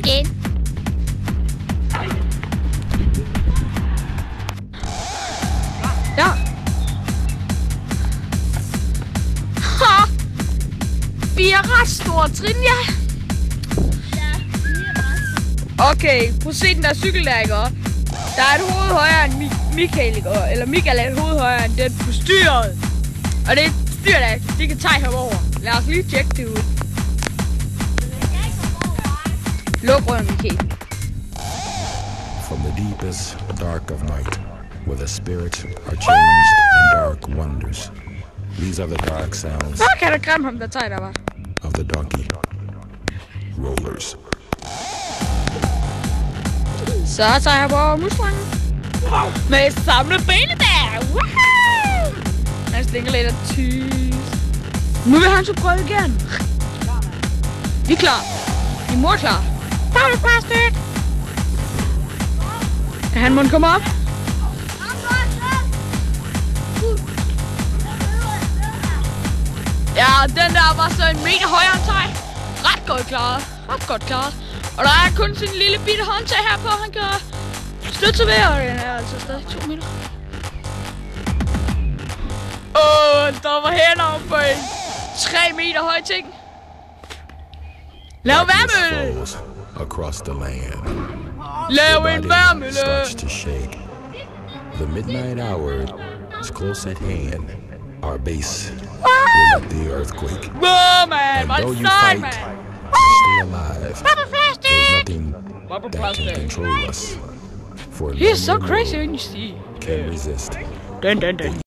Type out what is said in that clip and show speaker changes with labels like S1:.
S1: igen.
S2: Ja. Ha! Vi er ret store trin, ja. Okay, prøv at se den der cykel der, ikke? Der er et hoved højere end Michael, ikke? Eller Michael er et hoved højere end den på styret. Og det er et styr, det kan tage herover. Lad os lige tjekke det ud. Luk røven, Michael.
S3: From the deepest dark of night, where the spirits are changed in dark wonders. These are the dark sounds.
S2: Så kan du grimme ham, der tager der, var.
S3: Of the donkey rollers.
S2: Så tager jeg på muslangen. Med samlet bene der. Woohoo! Han slinger lidt af tys. Nu vil han så prøve igen. Vi er klar. Din mor er klar. Der er det bare støt. Kan han måtte komme op? Ja, den der var så 1 meter højere end dig. Ret godt klaret. Ret godt klaret. Og der er kun sådan en lille bitte håndtag her på, han kan støtte sig ved, og den er altså stadig 2 meter. Der var hænder om på en 3 meter høj ting. Lav værmølle!
S3: Across the land.
S2: Lav en værmølle!
S3: Starts to shake. The midnight hour is close at hand. Our base will let the earthquake.
S2: Whoa, man!
S3: And
S2: What's
S3: though you
S2: that,
S3: fight,
S2: man?
S3: stay alive. There's nothing that can control us. For
S2: He's so
S3: none in the
S2: crazy
S3: world
S2: when you see.
S3: can resist.
S2: Dun dun dun.